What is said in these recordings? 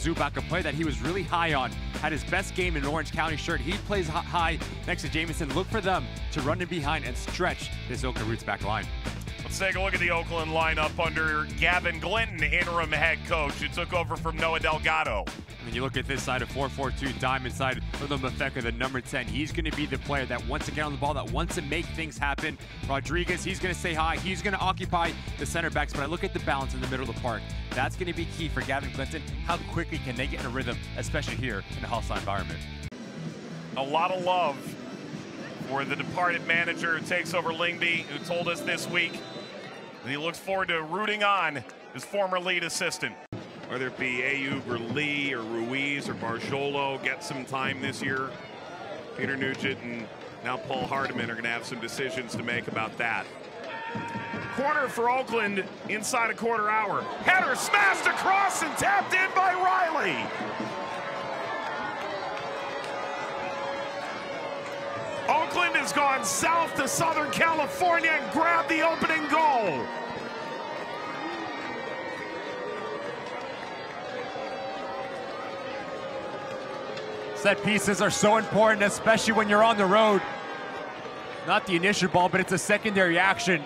Zubak, a player that he was really high on, had his best game in an Orange County shirt. He plays high next to Jamison. Look for them to run in behind and stretch this Oakland Roots back line. Let's take a look at the Oakland lineup under Gavin Glinton, interim head coach, who took over from Noah Delgado. When you look at this side of 4-4-2, diamond side for the Mafeka, the number 10, he's going to be the player that wants to get on the ball, that wants to make things happen. Rodriguez, he's going to stay high. He's going to occupy the center backs, but I look at the balance in the middle of the park. That's going to be key for Gavin Glinton. How quickly can they get in a rhythm, especially here in the hostile environment? A lot of love for the departed manager who takes over Lingby, who told us this week that he looks forward to rooting on his former lead assistant. Whether it be Ayub or Lee or Ruiz or Barjolo get some time this year, Peter Nugent and now Paul Hardiman are going to have some decisions to make about that. Corner for Oakland inside a quarter hour. Header smashed across and tapped in by Riley. Oakland has gone south to Southern California and grabbed the opening goal. Set pieces are so important, especially when you're on the road. Not the initial ball, but it's a secondary action.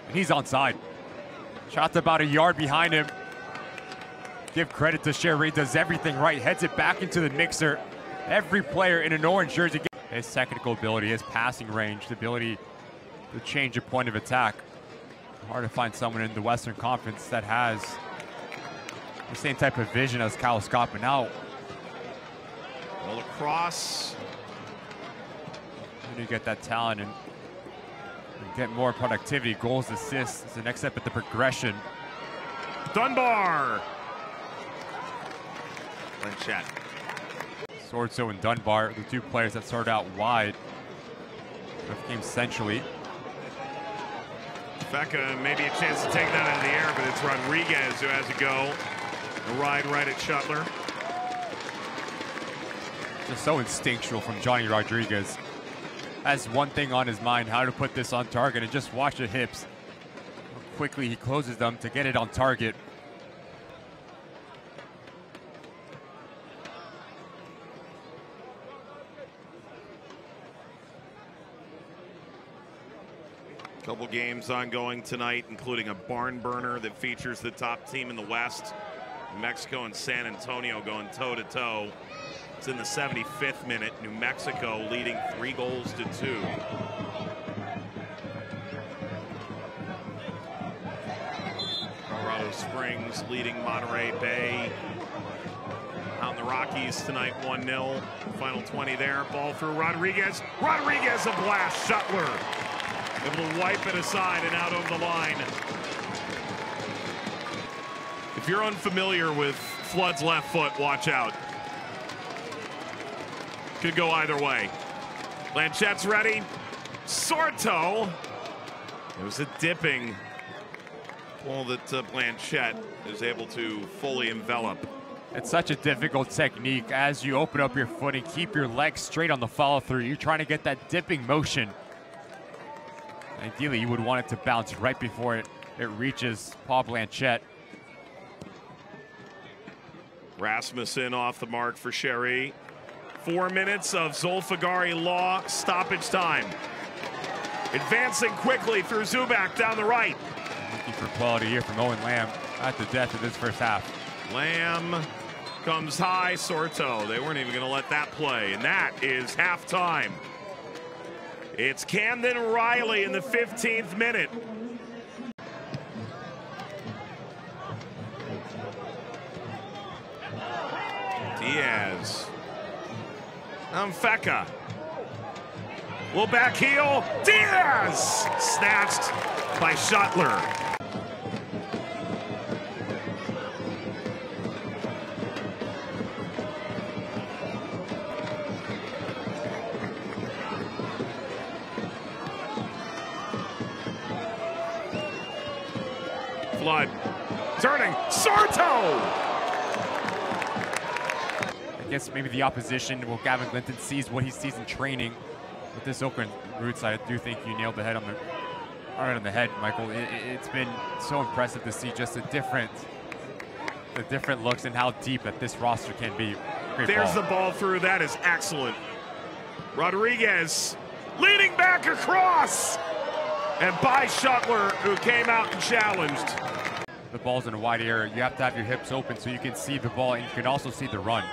And he's onside. Shot's about a yard behind him. Give credit to Sherry, does everything right, heads it back into the mixer. Every player in an orange jersey, his technical ability, his passing range, the ability to change a point of attack. Hard to find someone in the Western Conference that has the same type of vision as Kyle Scott, but now well, across. When you get that talent and get more productivity, goals, assists, it's the next step at the progression. Dunbar. Blanchett. Swordso and Dunbar, the two players that started out wide. Both came centrally. Becca, maybe a chance to take that out of the air, but it's Rodriguez who has to go. A ride right at Shuttler. Just so instinctual from Johnny Rodriguez. Has one thing on his mind, how to put this on target, and just watch the hips. How quickly he closes them to get it on target. Couple games ongoing tonight, including a barn burner that features the top team in the West. New Mexico and San Antonio going toe-to-toe. It's in the 75th minute. New Mexico leading 3-2. Colorado Springs leading Monterey Bay. Out in the Rockies tonight, 1-0. Final 20 there. Ball through Rodriguez. Rodriguez a blast. Shuttler able to wipe it aside and out over the line. If you're unfamiliar with Flood's left foot, watch out. Could go either way. Blanchett's ready. Sorto. It was a dipping ball that Blanchett is able to fully envelop. It's such a difficult technique as you open up your foot and keep your legs straight on the follow through. You're trying to get that dipping motion. Ideally, you would want it to bounce right before it reaches Paul Blanchett. Rasmussen off the mark for Sherry. 4 minutes of Zulfagari Law stoppage time. Advancing quickly through Zubak down the right. Looking for quality here from Owen Lamb at the death of this first half. Lamb comes high, Sorto. They weren't even going to let that play, and that is halftime. It's Camden Riley in the 15th minute. Diaz. Mfeka. Little back heel. Diaz! Snatched by Shuttler. Flood. Turning. Sorto! I guess maybe the opposition, well, Gavin Glinton sees what he sees in training. With this Oakland Roots side, I do think you nailed the head on the, right on the head, Michael. It's been so impressive to see just a different the different looks and how deep that this roster can be. Great There's ball. the ball through. That is excellent. Rodriguez leaning back across. And by Shuttler, who came out and challenged. The ball's in a wide area. You have to have your hips open so you can see the ball and you can also see the run.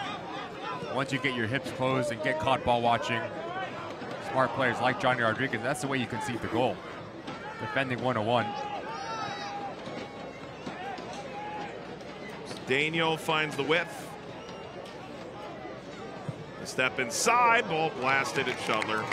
Once you get your hips closed and get caught ball watching, smart players like Johnny Rodriguez, that's the way you can see the goal. Defending 101. Daniel finds the width. A step inside, ball blasted at Shuttler.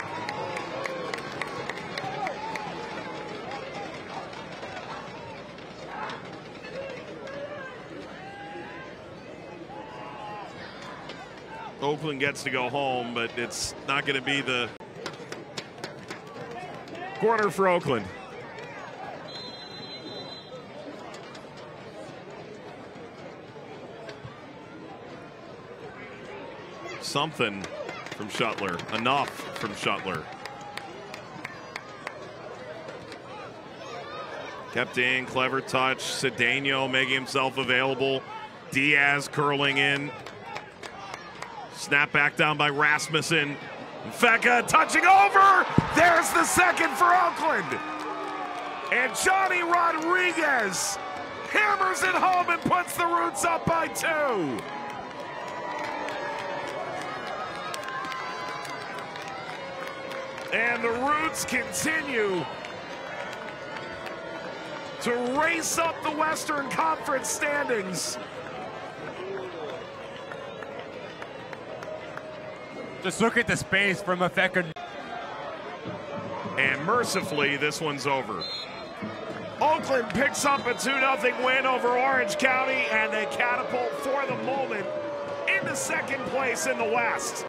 Oakland gets to go home, but it's not going to be the corner for Oakland. Something from Shuttler, enough from Shuttler. Kept in, clever touch. Cedeno making himself available. Diaz curling in. Snap back down by Rasmussen. Fecka touching over. There's the second for Oakland. And Johnny Rodriguez hammers it home and puts the Roots up by 2. And the Roots continue to race up the Western Conference standings. Just look at the space from Fecka. And mercifully, this one's over. Oakland picks up a 2-0 win over Orange County, and they catapult for the moment into second place in the West.